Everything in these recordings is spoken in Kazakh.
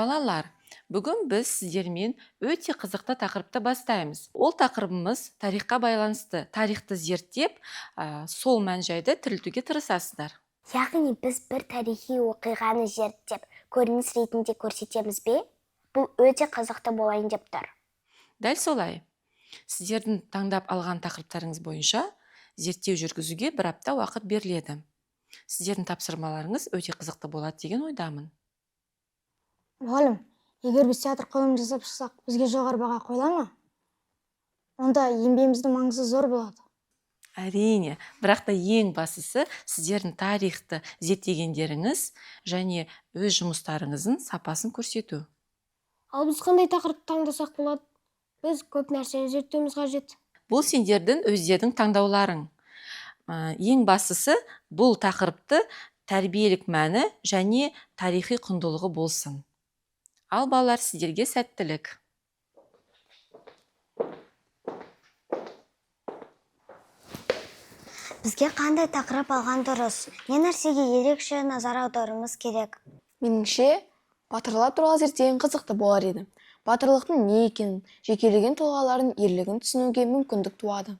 Балалар, бүгін біз сіздермен өте қызықты тақырыпты бастаймыз. Ол тақырыбымыз тарихқа байланысты. Тарихты зерттеп, сол мән-жайды тірілтуге тырысасыздар. Яғни біз бір тарихи оқиғаны зерттеп, көрініс ретінде көрсетеміз бе? Бұл өте қызықты болайын деп тұр. Дәл солай. Сіздердің таңдап алған тақырыптарыңыз бойынша зерттеу жүргізуге бір апта уақыт беріледі. Сіздердің тапсырмаларыңыз өте қызықты болады деген ойдамын. Мұғалім, егер біз театр қойылым жасап шықсақ, бізге жоғары баға қойыла ма? Онда еңбегіміздің маңызы зор болады. Әрине, бірақ та ең бастысы сіздердің тарихты зерттегендеріңіз және өз жұмыстарыңыздың сапасын көрсету. Ал біз қандай тақырыпты таңдасақ болады? Біз көп нәрсені зерттеуіміз қажет. Бұл сендердің өздердің таңдауларың. Ең бастысы бұл тақырыпты тәрбиелік мәні және тарихи құндылығы болсын. Ал балалар, сіздерге сәттілік. Бізге қандай тақырып алған дұрыс? Не нәрсеге ерекше назар аударуымыз керек? Меніңше, батырлар туралы зерттеген қызықты болар еді. Батырлықтың не екенін, жекелеген тұлғалардың ерлігін түсінуге мүмкіндік туады.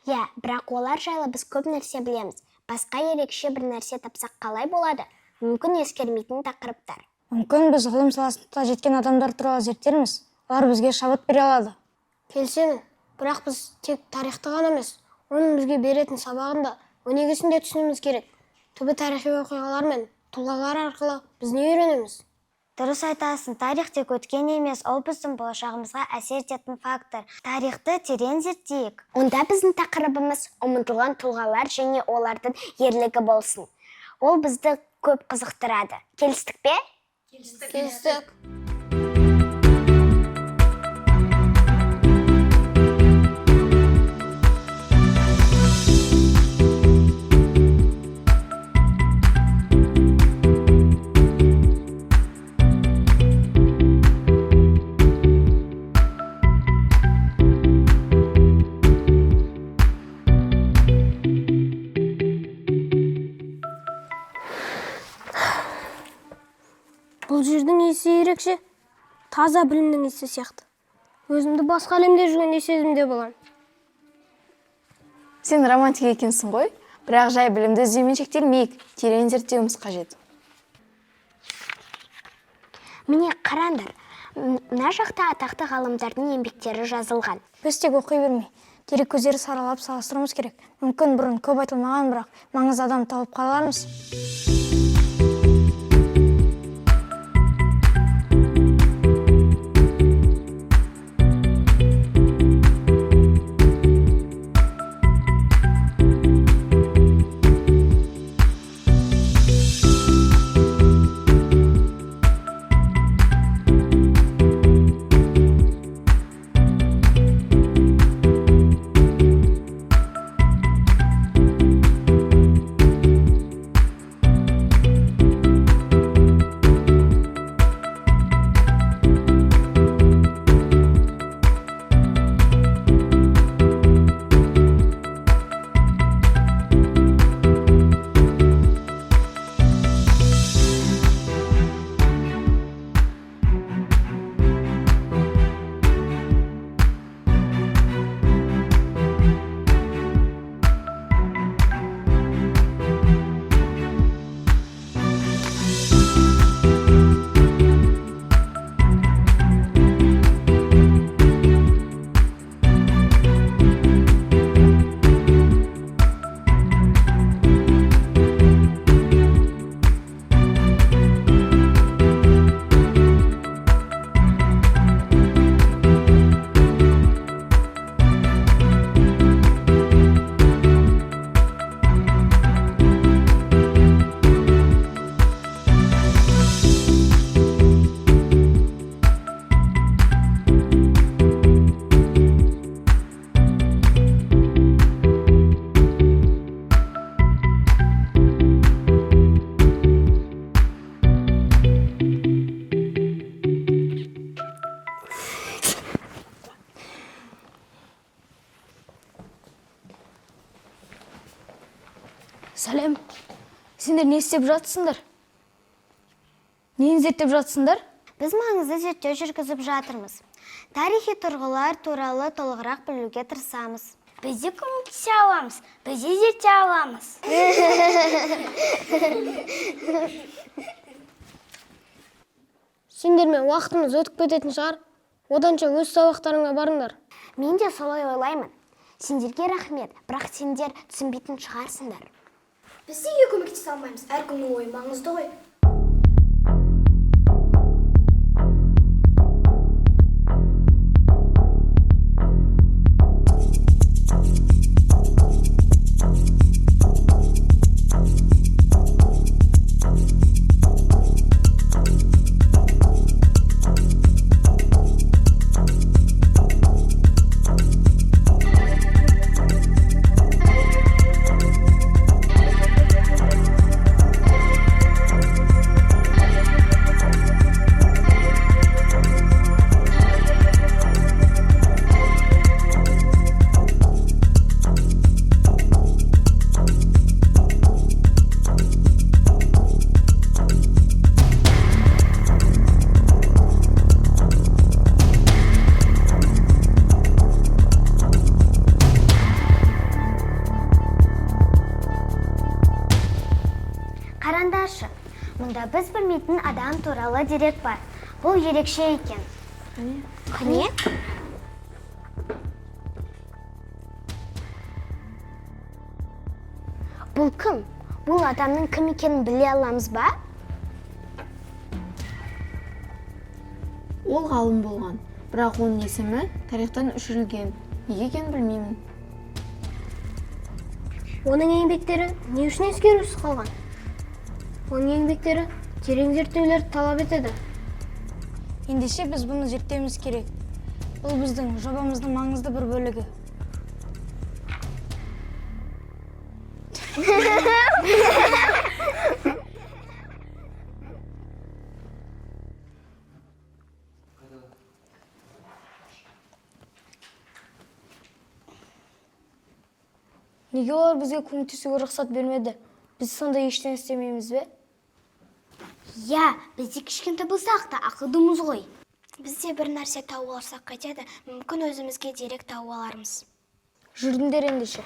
Бірақ олар жайлы біз көп нәрсе білеміз. Басқа ерекше бір нәрсе тапсақ қалай болады? Мүмкін ескермейтін тақырыптар. Мүмкін біз ғылым саласында жеткен адамдар туралы зерттейміз. Олар бізге шабыт бере алады. Келсемін, бірақ біз тек тарихты ғана емес, оның бізге беретін сабағын да, өнегесін де түсінуіміз керек. Түбі тарихи оқиғалар мен тұлғалар арқылы біз не үйренеміз? Дұрыс айтасың, тарих тек өткен емес, ол біздің болашағымызға әсер ететін фактор. Тарихты терең зерттейік. Онда біздің тақырыбымыз ұмытылған тұлғалар және олардың ерлігі болсын. Ол бізді көп қызықтырады. Келістік пе? Келістік. Бұл жердің иісі ерекше, таза білімнің иісі сияқты. Өзімді басқа әлемде жүргендей сезімде боламын. Сен романтик екенсің ғой, бірақ жай білімді іздеумен шектелмейік, терең зерттеуіміз қажет. Міне қараңдар, мына жақта атақты ғалымдардың еңбектері жазылған. Біз тек оқи бермей, дерек көздері саралап салыстыруымыз керек. Мүмкін бұрын көп айтылмаған, бірақ маңызды адам тауып қалармыз. Сәлем, сендер не істеп жатсыңдар? Нені зерттеп жатсыңдар? Біз маңызды зерттеу жүргізіп жатырмыз. Тарихи тұрғылар туралы толығырақ білуге тырысамыз. Біз де көмектесе аламыз, біз де зерттей аламыз. Сендермен уақытымыз өтіп кететін шығар. Оданша өз сабақтарыңа барыңдар. Мен де солай ойлаймын. Сендерге рахмет, бірақ сендер түсінбейтін шығарсыңдар. Біз неге көмектесе алмаймыз? Әркімнің ойы маңызды ғой. Қарандаршы, мұнда біз білмейтін адам туралы дерек бар. Бұл ерекше екен. Қане? Бұл кім? Бұл адамның кім екенін біле аламыз ба? Ол ғалым болған, бірақ оның есімі тарихтан өшірілген. Неге екенін білмеймін. Оның еңбектері не үшін ескерусіз қалған? Оның еңбектері терең зерттеулерді талап етеді. Ендеше біз бұны зерттеуіміз керек. Бұл біздің жобамыздың маңызды бір бөлігі. Неге олар бізге көмектесуге рұқсат бермеді? Біз сонда ештеңе істемейміз бе? Я, бізде кішкентай болсақ та ақылдымыз ғой. Бізде бір нәрсе тауып алсақ қайтеді, мүмкін өзімізге дерек тауып алармыз. Жүрдіңдер ендеше.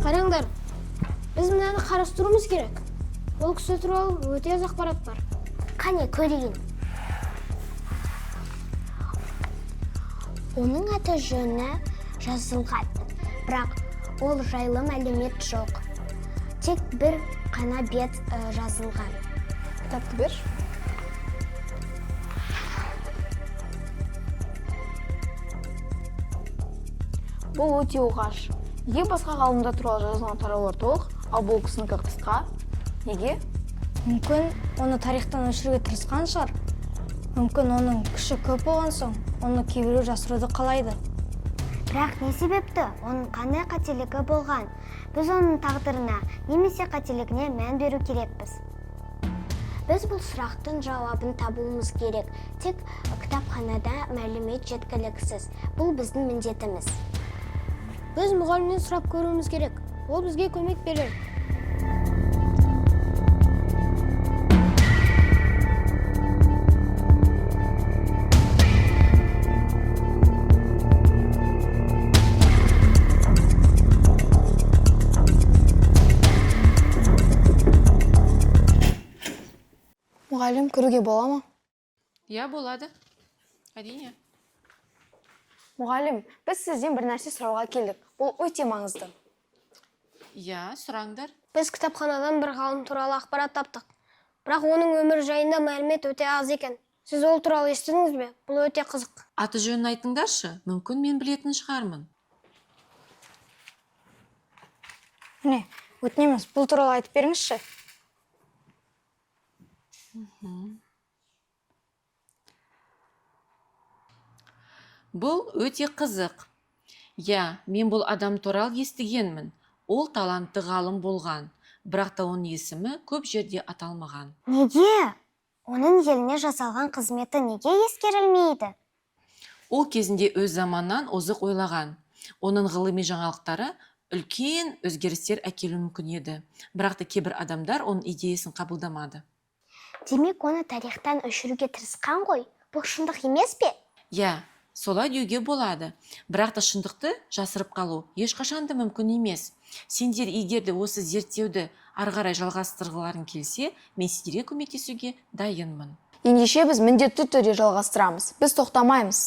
Қараңдар, біз мынаны қарастыруымыз керек. Ол кісі туралы өте аз ақпарат бар. Қане, көрейін. Оның аты жөні жазылған, бірақ ол жайлы мәлімет жоқ. Тек бір қана бет жазылған. Кітапты бер. Бұл өте оғаш. Неге басқа ғалымдар туралы жазылған тараулар толық, ал бұл кісінікі қысқа? Неге? Мүмкін оны тарихтан өшіруге тырысқан шығар. Мүмкін оның күші көп болған соң, оны кейбіреу жасыруды қалайды. Бірақ не себепті? Оның қандай қателігі болған? Біз оның тағдырына немесе қателігіне мән беру керекпіз. Біз бұл сұрақтың жауабын табуымыз керек. Тек кітапханада мәлімет жеткіліксіз. Бұл біздің міндетіміз. Біз мұғалімнен сұрап көруіміз керек. Ол бізге көмек берер. Мұғалім, кіруге бола ма? Я, болады. Әрине. Мұғалім, біз сізден бір нәрсе сұрауға келдік. Бұл өте маңызды. Я, сұраңдар. Біз кітапханадан бір ғалым туралы ақпарат таптық. Бірақ оның өмірі жайында мәлімет өте аз екен. Сіз ол туралы естідіңіз бе? Бұл өте қызық. Аты жөнін айтыңдаршы, мүмкін мен білетін шығармын. Міне, өтінеміз, бұл туралы айтып беріңізші. Бұл өте қызық. Я, мен бұл адам туралы естігенмін. Ол талантты ғалым болған, бірақ та оның есімі көп жерде аталмаған. Неге? Оның еліне жасалған қызметі неге ескерілмейді? Ол кезінде өз заманнан озық ойлаған. Оның ғылыми жаңалықтары үлкен өзгерістер әкелуі мүмкін еді. Бірақ та кейбір адамдар оның идеясын қабылдамады. Демек, оны тарихтан өшіруге тырысқан ғой. Бұл шындық емес пе? Я, солай деуге болады. Бірақ та шындықты жасырып қалу ешқашан да мүмкін емес. Сендер егер де осы зерттеуді ары қарай жалғастырғыларың келсе, мен сендерге көмектесуге дайынмын. Ендеше біз міндетті түрде жалғастырамыз. Біз тоқтамаймыз.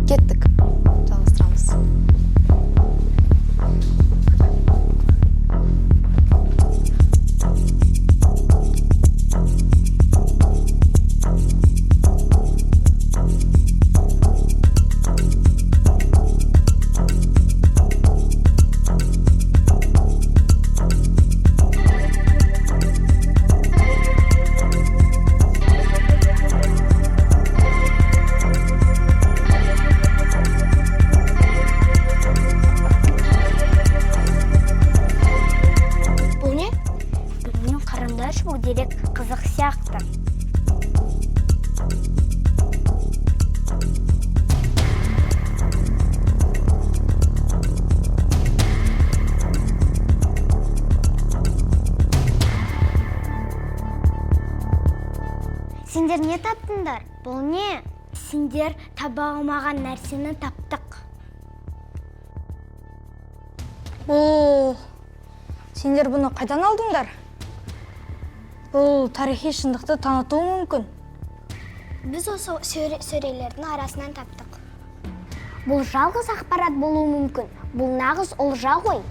Кеттік. Жалғастырамыз. Бұл не? Білмеймін, қараңдаршы, бұл дерек қызық сияқты. Сендер не таптыңдар? Бұл не? Сендер таба алмаған нәрсені таптық. Бұл... Сендер бұны қайдан алдыңдар? Бұл тарихи шындықты танытуы мүмкін. Біз осы сөрелердің арасынан таптық. Бұл жалғыз ақпарат болуы мүмкін. Бұл нағыз олжа ғой.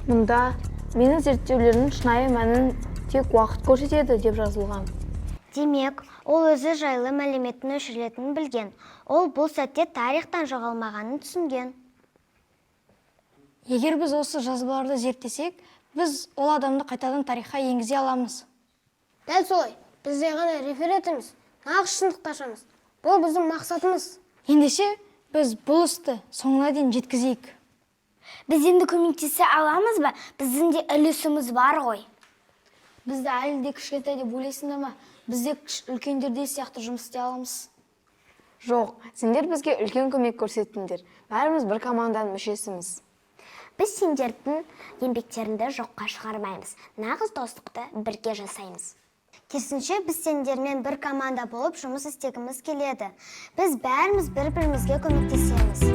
Мұнда менің зерттеулердің шынайы мәнін тек уақыт көрсетеді деп жазылған. Демек, ол өзі жайлы мәліметтің өшірілетінін білген. Ол бұл сәтте тарихтан жоғалмағанын түсінген. Егер біз осы жазбаларды зерттесек, біз ол адамды қайтадан тарихқа енгізе аламыз. Дәл солай. Біз де ғана референт емес, нағыз шындықты ашамыз. Бұл біздің мақсатымыз. Ендеше, біз бұл істі соңына дейін жеткізейік. Біз енді көмектесе аламыз ба? Біздің де үлесіміз бар ғой. Бізді әлі де кішкентай деп ойлайсыңдар ма? Біз де үлкендердей сияқты жұмыс істей аламыз. Жоқ, сендер бізге үлкен көмек көрсеттіңдер. Бәріміз бір команданың мүшесіміз. Біз сендердің еңбектеріңді жоққа шығармаймыз. Нағыз достықты бірге жасаймыз. Керісінше, біз сендермен бір команда болып жұмыс істегіміз келеді. Біз бәріміз бір-бірімізге көмектесеміз.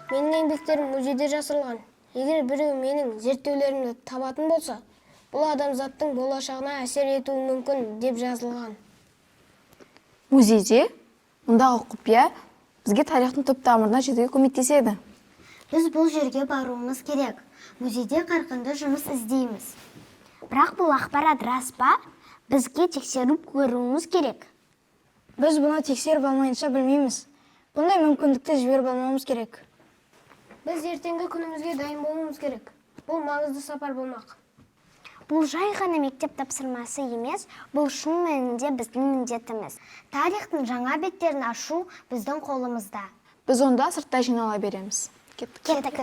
Менің еңбектерім музейде жасырылған. Егер біреу менің зерттеулерімді табатын болса, бұл адамзаттың болашағына әсер етуі мүмкін деп жазылған. Музейде мұндағы құпия бізге тарихтың түп тамырына жетуге көмектеседі. Біз бұл жерге баруымыз керек. Музейде қарқынды жұмыс іздейміз. Бірақ бұл ақпарат рас па? Бізге тексеріп көруіміз керек. Біз бұны тексеріп алмайынша білмейміз. Бұндай мүмкіндікті жіберіп алмауымыз керек. Біз ертеңгі күнімізге дайын болуымыз керек. Бұл маңызды сапар болмақ. Бұл жай ғана мектеп тапсырмасы емес, бұл шын мәнінде біздің міндетіміз. Тарихтың жаңа беттерін ашу біздің қолымызда. Біз онда сыртта жинала береміз. Кеттік.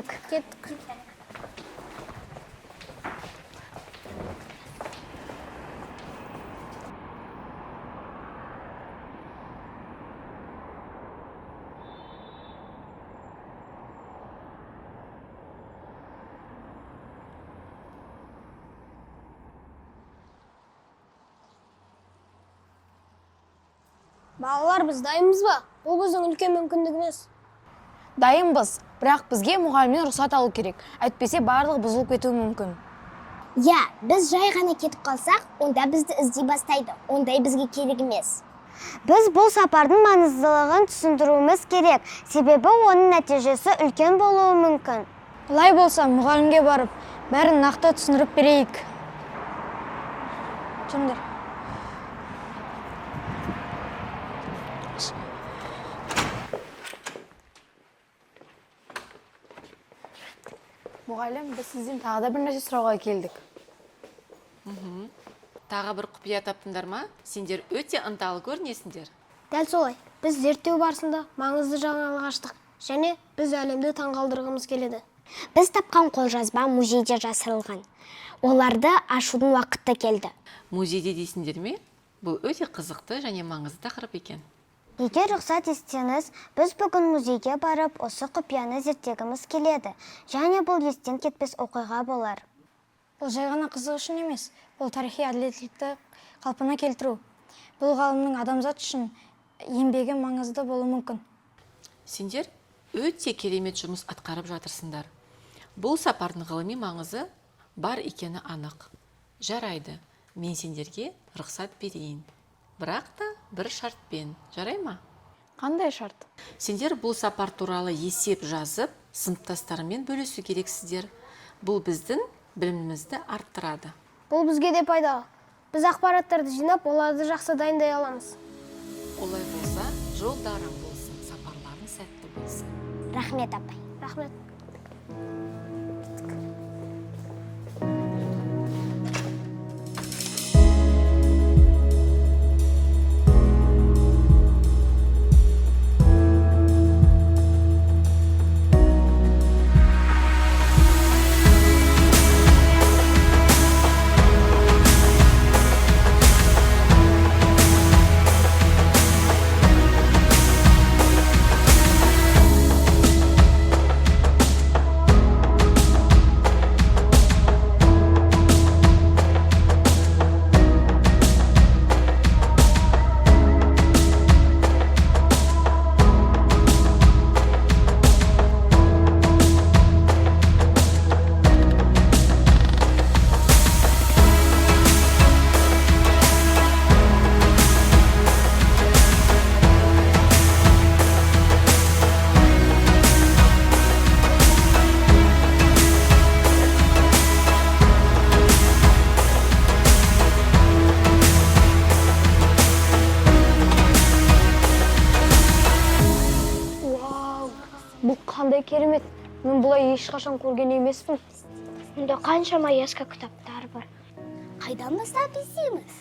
Балалар, біз дайынбыз ба? Бұл біздің үлкен мүмкіндігіміз. Дайынбыз, бірақ бізге мұғалімнен рұқсат алу керек. Әйтпесе барлығы бұзылып кетуі мүмкін. Я, біз жай ғана кетіп қалсақ, онда бізді іздей бастайды. Ондай бізге керек емес. Біз бұл сапардың маңыздылығын түсіндіруіміз керек, себебі оның нәтижесі үлкен болуы мүмкін. Бұлай болса, мұғалімге барып, бәрін нақты түсіндіріп берейік. Жүріңдер. Мұғалім, біз сізден тағы да бір нәрсе сұрауға келдік. Тағы бір құпия таптыңдар ма? Сендер өте ынталы көрінесіңдер. Дәл солай. Біз зерттеу барысында маңызды жаңалық аштық және біз әлемді таңғалдырғымыз келеді. Біз тапқан қолжазба музейде жасырылған. Оларды ашудың уақыты келді. Музейде дейсіңдер ме? Бұл өте қызықты және маңызды тақырып екен. Егер рұқсат етсеңіз, біз бүгін музейге барып, осы құпияны зерттегіміз келеді. Және бұл естен кетпес оқиға болар. Бұл жай ғана қызық үшін емес, бұл тарихи әділеттілікті қалпына келтіру. Бұл ғалымның адамзат үшін еңбегі маңызды болуы мүмкін. Сендер өте керемет жұмыс атқарып жатырсыңдар. Бұл сапардың ғылыми маңызы бар екені анық. Жарайды, мен сендерге рұқсат берейін. Бірақ та бір шартпен, жарай ма? Қандай шарт? Сендер бұл сапар туралы есеп жазып, сыныптастарымен бөлісу керексіздер. Бұл біздің білімімізді арттырады. Бұл бізге де пайдалы. Біз ақпараттарды жинап, оларды жақсы дайындай аламыз. Олай болса, жолдарың болсын, сапарларың сәтті болсын. Рахмет, апай. Рахмет. Бұл қандай керемет. Мен бұлай ешқашан көрген емеспін. Мұнда қаншама ескі кітаптар бар. Қайдан бастап іздейміз?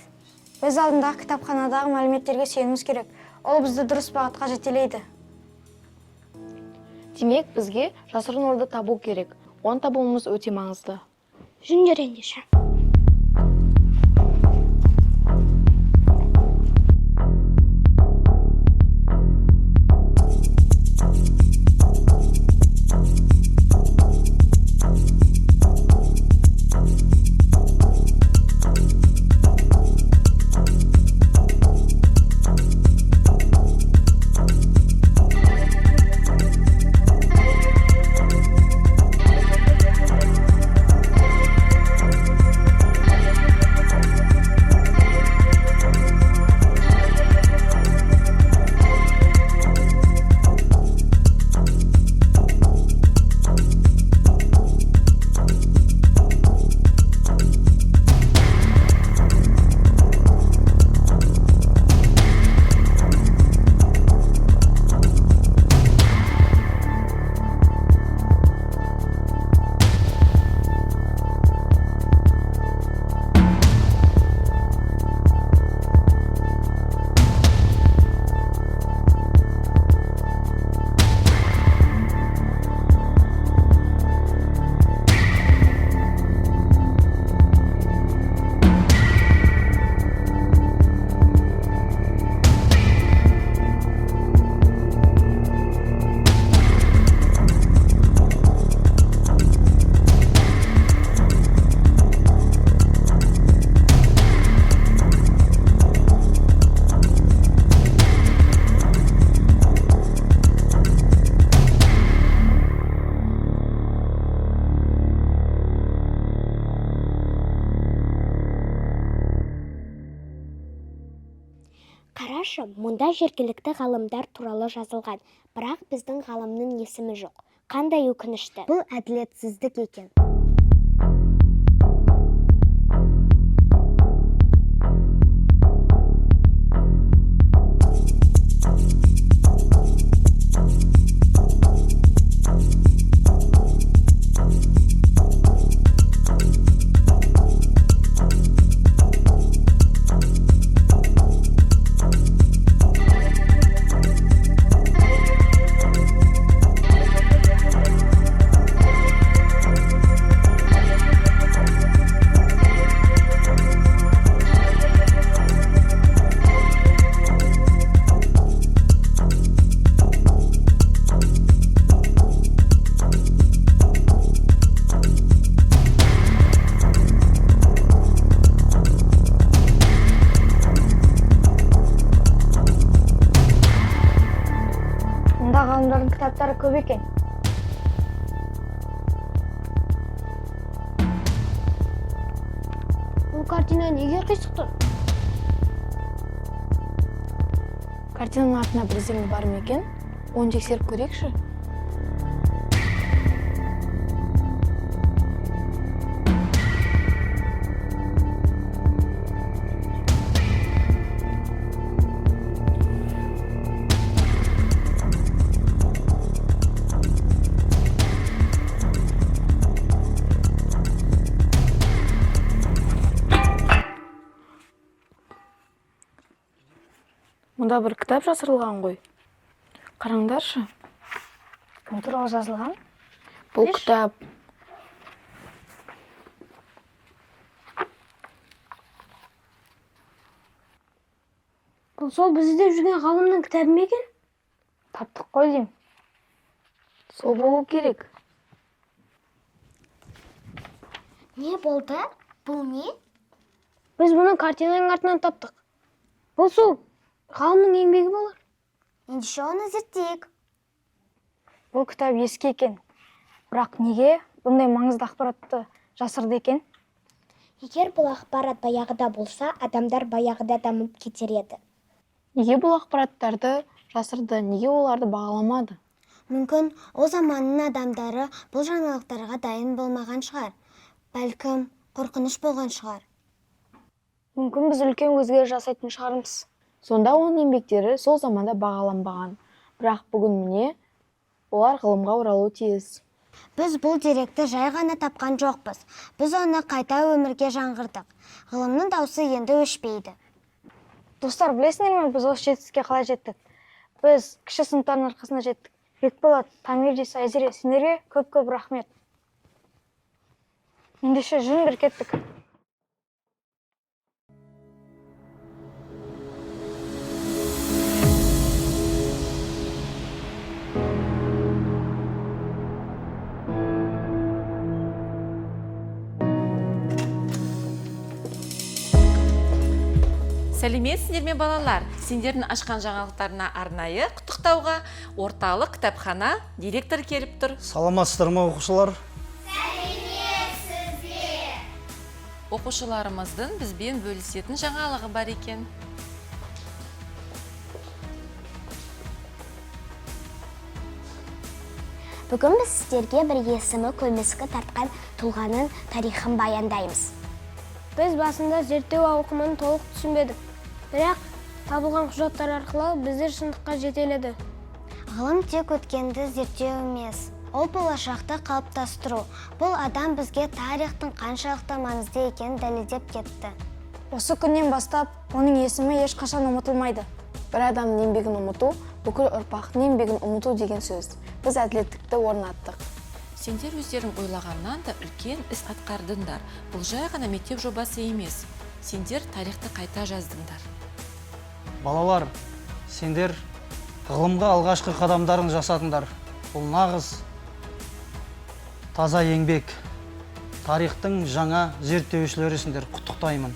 Біз алдындағы кітапханадағы мәліметтерге сүйенуіміз керек. Ол бізді дұрыс бағытқа жетелейді. Демек, бізге жасырын орда табу керек. Оны табуымыз өте маңызды. Жүріңдер ендеше. қарашы, мұнда жергілікті ғалымдар туралы жазылған, бірақ біздің ғалымның есімі жоқ. Қандай өкінішті. Бұл әділетсіздік екен. Мұнда ғалымдардың кітаптары көп екен. Бұл картина неге қисық тұр? Картинаның артына бірдеңе бар ма екен? Оны тексеріп көрейікші. Мұнда бір кітап жасырылған ғой. Қараңдаршы. Кім туралы жазылған? Бұл кітап Бұл сол біз іздеп жүрген ғалымның кітабы ма екен? Таптық қой деймін. сол болу керек. Не болды? Бұл не? Біз бұны картинаның артынан таптық. Бұл сол ғалымның еңбегі болар. Ендеше оны зерттейік. Бұл кітап ескі екен. Бірақ неге бұндай маңызды ақпаратты жасырды екен? Егер бұл ақпарат баяғыда болса, адамдар баяғыда дамып кетер еді. Неге бұл ақпараттарды жасырды? Неге оларды бағаламады? Мүмкін о заманның адамдары бұл жаңалықтарға дайын болмаған шығар. Бәлкім қорқыныш болған шығар. Мүмкін біз үлкен өзгеріс жасайтын шығармыз. Сонда оның еңбектері сол заманда бағаланбаған. Бірақ бүгін міне, олар ғылымға оралуы тиіс. Біз бұл деректі жай ғана тапқан жоқпыз. Біз оны қайта өмірге жаңғырдық. Ғылымның дауысы енді өшпейді. Достар, білесіңдер ме, біз осы жетістікке қалай жеттік? Біз кіші сыныптардың арқасында жеттік. Бекболат, Тамирдис, Айзере, сендерге көп-көп рахмет. Ендеше жүн бір кеттік. Сәлеметсіздер ме балалар? Сендердің ашқан жаңалықтарына арнайы құттықтауға орталық кітапхана директоры келіп тұр. Саламатсыздар ма оқушылар? Оқушыларымыздың бізбен бөлісетін жаңалығы бар екен. Бүгін біз сіздерге бір есімі көмескі тартқан тұлғаның тарихын баяндаймыз. Біз басында зерттеу ауқымын толық түсінбедік. Бірақ табылған құжаттар арқылы біздер шындыққа жетеледі. Ғылым тек өткенді зерттеу емес, ол болашақты қалыптастыру. Бұл адам бізге тарихтың қаншалықты маңызды екенін дәлелдеп кетті. Осы күннен бастап, оның есімі ешқашан ұмытылмайды. Бір адамның еңбегін ұмыту, бүкіл ұрпақтың еңбегін ұмыту деген сөз. Біз әділеттікті орнаттық. Сендер өздерің ойлағаннан да үлкен іс атқардыңдар. Бұл жай ғана мектеп жобасы емес. Сендер тарихты қайта жаздыңдар. Балалар, сендер ғылымға алғашқы қадамдарын жасадыңдар. Бұл нағыз таза еңбек. Тарихтың жаңа зерттеушілерісіңдер. Құттықтаймын.